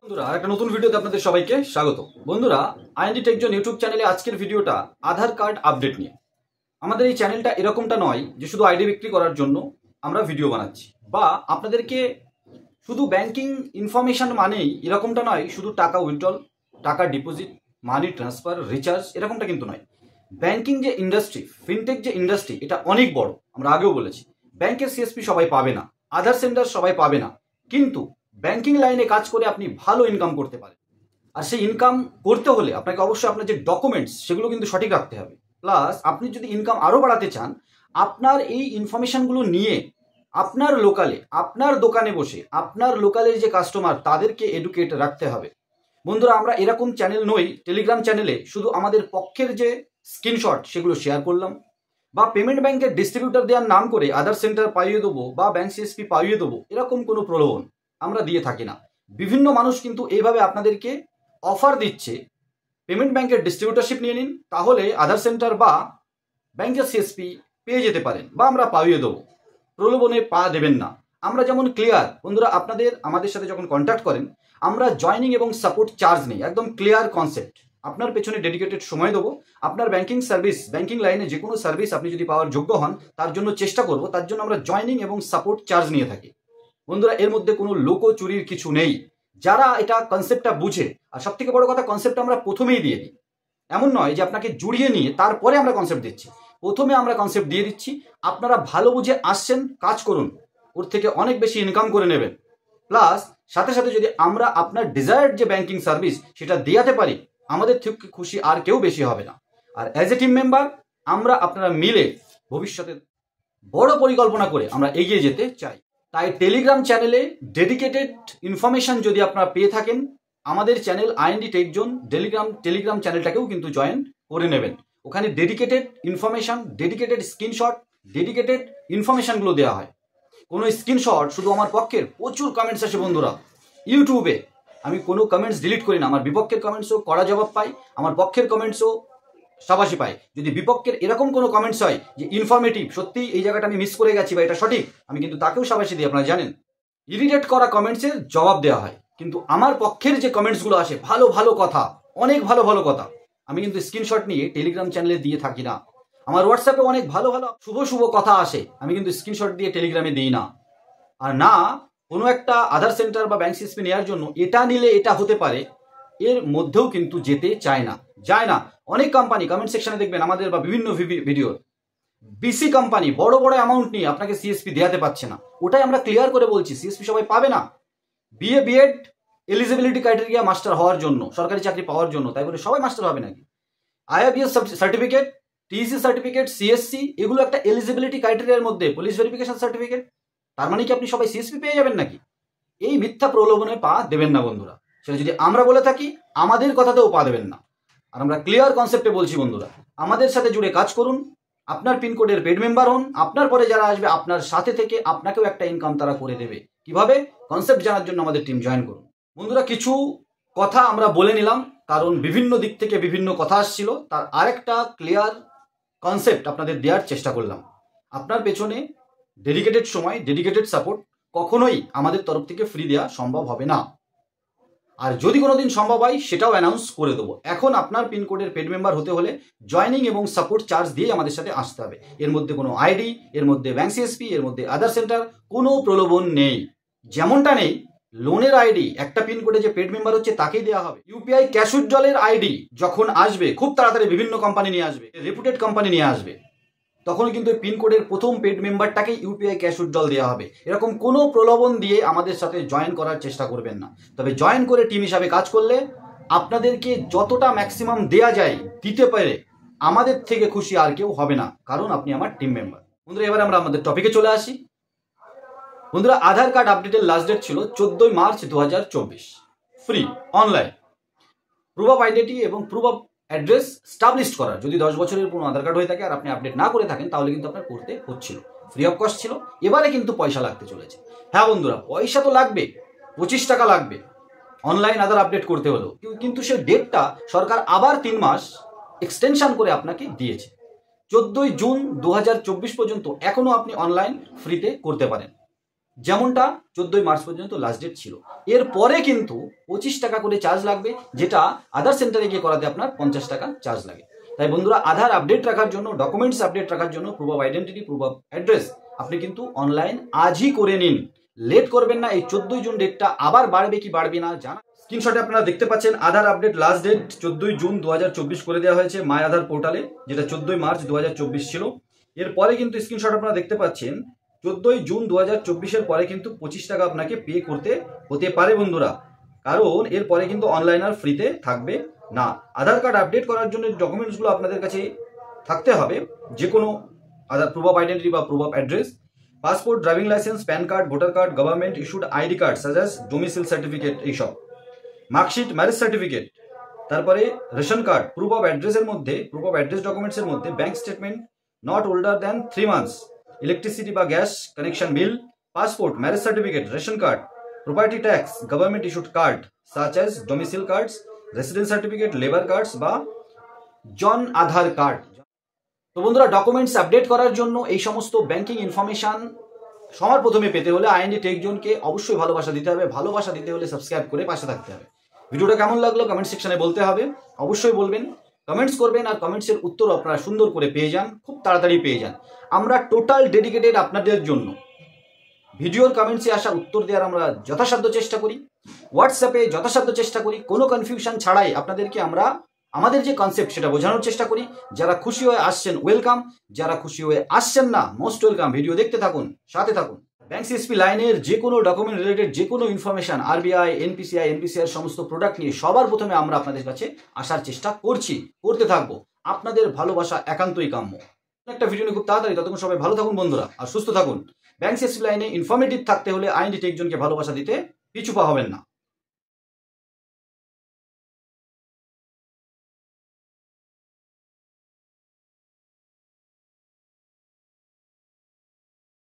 বন্ধুরা আরেকটা নতুন ভিডিওতে আপনাদের সবাইকে স্বাগত। বন্ধুরা, আইএনডি টেকজন ইউটিউব চ্যানেলে আজকের ভিডিওটা আধার কার্ড আপডেট নিয়ে। আমাদের এই চ্যানেলটা এরকমটা নয় যে শুধু আইডি বিক্রি করার জন্য আমরা ভিডিও বানাচ্ছি, বা আপনাদেরকে শুধু ব্যাংকিং ইনফরমেশন মানেই এরকমটা নয়, শুধু টাকা উইথড্রল, টাকা ডিপোজিট, মানি ট্রান্সফার, রিচার্জ এরকমটা কিন্তু নয়। ব্যাংকিং যে ইন্ডাস্ট্রি, ফিনটেক যে ইন্ডাস্ট্রি, এটা অনেক বড়। আমরা আগেও বলেছি, ব্যাংকের সিএসপি সবাই পাবে না, আধার সেন্টার সবাই পাবে না, কিন্তু ব্যাংকিং লাইনে কাজ করে আপনি ভালো ইনকাম করতে পারেন। আর সেই ইনকাম করতে হলে আপনাকে অবশ্যই আপনার যে ডকুমেন্টস সেগুলো কিন্তু সঠিক রাখতে হবে। প্লাস আপনি যদি ইনকাম আরও বাড়াতে চান, আপনার এই ইনফরমেশনগুলো নিয়ে আপনার লোকালে, আপনার দোকানে বসে আপনার লোকালের যে কাস্টমার তাদেরকে এডুকেট রাখতে হবে। বন্ধুরা, আমরা এরকম চ্যানেল নই টেলিগ্রাম চ্যানেলে শুধু আমাদের পক্ষের যে স্ক্রিনশট সেগুলো শেয়ার করলাম, বা পেমেন্ট ব্যাংকের ডিস্ট্রিবিউটর দেওয়ার নাম করে আধার সেন্টার পাইয়ে দেবো বা ব্যাংক সিএসপি পাইয়ে দেবো, এরকম কোনো প্রলোভন আমরা দিয়ে থাকি না। বিভিন্ন মানুষ কিন্তু এইভাবে আপনাদেরকে অফার দিচ্ছে, পেমেন্ট ব্যাংকের ডিস্ট্রিবিউটরশিপ নিয়ে নিন, তাহলে আধার সেন্টার বা ব্যাংকের সিএসপি পেয়ে যেতে পারেন, বা আমরা পাইয়ে দেবো। প্রলোভনে পা দেবেন না। আমরা যেমন ক্লিয়ার, বন্ধুরা আপনাদের আমাদের সাথে যখন কন্ট্যাক্ট করেন, আমরা জয়নিং এবং সাপোর্ট চার্জ নেই, একদম ক্লিয়ার কনসেপ্ট। আপনার পেছনে ডেডিকেটেড সময় দেবো। আপনার ব্যাংকিং সার্ভিস, ব্যাংকিং লাইনে যে কোনো সার্ভিস আপনি যদি পাওয়ার যোগ্য হন, তার জন্য চেষ্টা করব। তার জন্য আমরা জয়নিং এবং সাপোর্ট চার্জ নিয়ে থাকি। বন্ধুরা, এর মধ্যে কোনো লোক চুরির কিছু নেই। যারা এটা কনসেপ্টটা বুঝে, আর সব থেকে বড় কথা, কনসেপ্টটা আমরা প্রথমেই দিয়ে দিই। এমন নয় যে আপনাকে জুড়িয়ে নিয়ে তারপরে আমরা কনসেপ্ট দিচ্ছি, প্রথমে আমরা কনসেপ্ট দিয়ে দিচ্ছি। আপনারা ভালো বুঝে আসছেন, কাজ করুন, ওর থেকে অনেক বেশি ইনকাম করে নেবেন। প্লাস সাথে সাথে যদি আমরা আপনার ডিজায়ার্ড যে ব্যাংকিং সার্ভিস সেটা দেওয়াতে পারি, আমাদের থেকে খুশি আর কেউ বেশি হবে না। আর অ্যাজ এ টিম মেম্বার আমরা আপনারা মিলে ভবিষ্যতে বড় পরিকল্পনা করে আমরা এগিয়ে যেতে চাই। তাই টেলিগ্রাম চ্যানেলে ডেডিকেটেড ইনফরমেশন যদি আপনারা পেয়ে থাকেন, আমাদের চ্যানেল আইএনডি টেকজন টেলিগ্রাম চ্যানেলটাকেও কিন্তু জয়েন করে নেবেন। ওখানে dedicated information, dedicated screenshot, dedicated ইনফরমেশনগুলো দেওয়া হয়। কোনো স্ক্রিনশট শুধু আমার পক্ষের প্রচুর কমেন্টস আসে বন্ধুরা ইউটিউবে, আমি কোনো কমেন্টস ডিলিট করি না। আমার বিপক্ষের কমেন্টসও কড়া জবাব পাই, আমার পক্ষের কমেন্টসও সাবাসী পাই। যদি বিপক্ষের এরকম কোনো কমেন্টস হয় যে ইনফরমেটিভ, সত্যি এই জায়গাটা আমি মিস করে গেছি বা এটা সঠিক, আমি কিন্তু তাকেও সাবাসী দিই, আপনারা জানেন। ইরিটেট করা কমেন্টসের জবাব দেওয়া হয়, কিন্তু আমার পক্ষের যে কমেন্টসগুলো আসে, ভালো ভালো কথা, অনেক ভালো ভালো কথা, আমি কিন্তু স্ক্রিনশট নিয়ে টেলিগ্রাম চ্যানেলে দিয়ে থাকি না। আমার হোয়াটসঅ্যাপে অনেক ভালো ভালো শুভ শুভ কথা আসে, আমি কিন্তু স্ক্রিনশট দিয়ে টেলিগ্রামে দিই না। আর না, কোনো একটা আধার সেন্টার বা ব্যাংক সিএসপি নেওয়ার জন্য এটা নিলে এটা হতে পারে, এর মধ্যেও কিন্তু যেতে যায় না। অনেক কোম্পানি কমেন্ট সেকশনে দেখবেন আমাদের বা বিভিন্ন ভিডিও, বিসি কোম্পানি বড় বড় অ্যামাউন্ট নিয়ে আপনাকে সিএসপি দেওয়াতে পারছে না। ওটাই আমরা ক্লিয়ার করে বলছি, সিএসপি সবাই পাবে না। BA BEd eligibility criteria master হওয়ার জন্য, সরকারি চাকরি পাওয়ার জন্য, তাই বলে সবাই মাস্টার হবে নাকি? আইআরবিএস সার্টিফিকেট, টিইসি সার্টিফিকেট, সিএসসি, এগুলো একটা এলিজিবিলিটি ক্রাইটেরিয়ার মধ্যে, পুলিশ ভেরিফিকেশন সার্টিফিকেট। তার মানে কি আপনি সবাই সিএসপি পেয়ে যাবেন নাকি? এই মিথ্যা প্রলোভনে পা দেবেন না বন্ধুরা। সেটা যদি আমরা বলে থাকি, আমাদের কথাতেও পা দেবেন না। আর আমরা ক্লিয়ার কনসেপ্টে বলছি বন্ধুরা, আমাদের সাথে জুড়ে কাজ করুন, আপনার পিনকোডের পেড মেম্বার হন, আপনার পরে যারা আসবে আপনার সাথে থেকে আপনাকেও একটা ইনকাম তারা করে দেবে। কিভাবে? কনসেপ্ট জানার জন্য আমাদের টিম জয়েন করুন। বন্ধুরা, কিছু কথা আমরা বলে নিলাম, কারণ বিভিন্ন দিক থেকে বিভিন্ন কথা আসছিল, তার আরেকটা ক্লিয়ার কনসেপ্ট আপনাদের দেওয়ার চেষ্টা করলাম। আপনার পেছনে ডেডিকেটেড সময়, ডেডিকেটেড সাপোর্ট কখনোই আমাদের তরফ থেকে ফ্রি দেওয়া সম্ভব হবে না। আর যদি কোনোদিন সম্ভব হয় সেটাও অ্যানাউন্স করে দেবো। এখন আপনার পিনকোডের পেড মেম্বার হতে হলে জয়নিং এবং সাপোর্ট চার্জ দিয়ে আমাদের সাথে আসতে হবে। এর মধ্যে কোনো আইডি, এর মধ্যে ব্যাংক সিএসপি, এর মধ্যে আধার সেন্টার, কোনো প্রলোভন নেই। যেমনটা নেই লোনের আইডি, একটা পিনকোডে যে পেড মেম্বার হচ্ছে তাকেই দেওয়া হবে। ইউপিআই ক্যাশ উইথড্রলের আইডি যখন আসবে, খুব তাড়াতাড়ি বিভিন্ন কোম্পানি নিয়ে আসবে, রেপুটেড কোম্পানি নিয়ে আসবে, তখন কিন্তু পিনকোডের প্রথম পেড মেম্বারটাকেই ইউপিআই ক্যাশ উইথড্রল দেওয়া হবে। এরকম কোনো প্রলোভন দিয়ে আমাদের সাথে জয়েন করার চেষ্টা করবেন না। তবে জয়েন করে টিম হিসাবে কাজ করলে আপনাদেরকে যতটা ম্যাক্সিমাম দেয়া যায় দিতে পারে, আমাদের থেকে খুশি আর কেউ হবে না, কারণ আপনি আমার টিম মেম্বার। বন্ধুরা, এবার আমরা আমাদের টপিকে চলে আসি। বন্ধুরা, আধার কার্ড আপডেটের লাস্ট ডেট ছিল 14 March 2024। Free online proof of identity এবং প্রুফ অফ অ্যাড্রেস স্টাবলিশ করার, যদি 10 বছরের পুরনো আধার কার্ড হয়ে থাকে আর আপনি আপডেট না করে থাকেন, তাহলে কিন্তু আপনার করতে হচ্ছিল। ফ্রি অফ কস্ট ছিল। এবারে কিন্তু পয়সা লাগতে চলেছে। হ্যাঁ বন্ধুরা, পয়সা তো লাগবে, 25 টাকা লাগবে অনলাইন আধার আপডেট করতে হলেও। কিন্তু সে ডেটটা সরকার আবার 3 মাস এক্সটেনশন করে আপনাকে দিয়েছে। 14 জুন 2024 পর্যন্ত এখনও আপনি অনলাইন ফ্রিতে করতে পারেন। যেমনটা 14ই মার্চ পর্যন্ত লাস্ট ডেট ছিল। এরপরে কিন্তু 25 টাকা করে চার্জ লাগবে, যেটা আধার সেন্টারে গিয়ে করাতে আপনার 50 টাকা চার্জ লাগে। তাই বন্ধুরা, আধার আপডেট রাখার জন্য, ডকুমেন্টস আপডেট রাখার জন্য, proof of identity, proof of address আপনি কিন্তু অনলাইন আজই করে নিন। লেট করবেন না। এই 14ই জুন ডেটটা আবার বাড়বে কি বাড়বে না জানা। স্ক্রিনশটে আপনারা দেখতে পাচ্ছেন আধার আপডেট লাস্ট ডেট 14ই জুন 2024 করে দেওয়া হয়েছে মাই আধার পোর্টালে, যেটা 14ই মার্চ 2024 ছিল। এরপরে কিন্তু স্ক্রিনশট আপনারা দেখতে পাচ্ছেন 14ই জুন 2024-এর পরে কিন্তু 25 টাকা আপনাকে পে করতে হতে পারে বন্ধুরা, কারণ এরপরে কিন্তু অনলাইন আর ফ্রিতে থাকবে না। আধার কার্ড আপডেট করার জন্য ডকুমেন্টসগুলো আপনাদের কাছে থাকতে হবে, যে কোনো আধার প্রুফ অফ আইডেন্টিটি বা proof of address, passport, driving licence, PAN card, voter card, government issued ID card such as domicile certificate, এইসব মার্কশিট, ম্যারেজ সার্টিফিকেট, তারপরে রেশন কার্ড, প্রুফ অফ অ্যাড্রেসের মধ্যে, প্রুফ অফ অ্যাড্রেস ডকুমেন্টসের মধ্যে bank statement not older than 3 months, electricity বা gas connection bill, passport, marriage certificate, ration card, property tax, government issued card such as domicile cards, residence certificate, labour cards বা জন আধার card. তো বন্ধুরা, documents update করার জন্য এই সমস্ত banking information সবার প্রথমে পেতে হলে আইএনডি টেক জোনকে অবশ্যই ভালোবাসা দিতে হবে। ভালোবাসা দিতে হলে সাবস্ক্রাইব করে পাশে থাকতে হবে। ভিডিওটা কেমন লাগলো কমেন্ট সেকশনে বলতে হবে, অবশ্যই বলবেন, কমেন্টস করবেন, আর কমেন্টসের উত্তর আপনারা সুন্দর করে পেয়ে যান, খুব তাড়াতাড়ি পেয়ে যান। আমরা টোটাল ডেডিকেটেড আপনাদের জন্য। ভিডিওর কমেন্টসে আসা উত্তর দেওয়ার আমরা যথাসাধ্য চেষ্টা করি, হোয়াটসঅ্যাপে যথাসাধ্য চেষ্টা করি, কোনো কনফিউশন ছাড়াই আপনাদেরকে আমরা আমাদের যে কনসেপ্ট সেটা বোঝানোর চেষ্টা করি। যারা খুশি হয়ে আসছেন ওয়েলকাম, যারা খুশি হয়ে আসছেন না মোস্ট ওয়েলকাম। ভিডিও দেখতে থাকুন, সাথে থাকুন। ব্যাংক সিএসপি লাইনের যে কোনো ডকুমেন্ট রিলেটেড যে কোনো ইনফরমেশন, আরবিআই, এনপিসিআই সমস্ত প্রোডাক্ট নিয়ে সবার প্রথমে আমরা আপনাদের কাছে আসার চেষ্টা করছি, করতে থাকবো। আপনাদের ভালোবাসা একান্তই কাম্য। একটা ভিডিও নিয়ে খুব তাড়াতাড়ি, ততক্ষণ সবাই ভালো থাকুন বন্ধুরা, আর সুস্থ থাকুন। ব্যাংক সিএসপি লাইনে ইনফরমেটিভ থাকতে হলে আইএনডি টেক জোনকে ভালোবাসা দিতে পিছু পা হবেন না।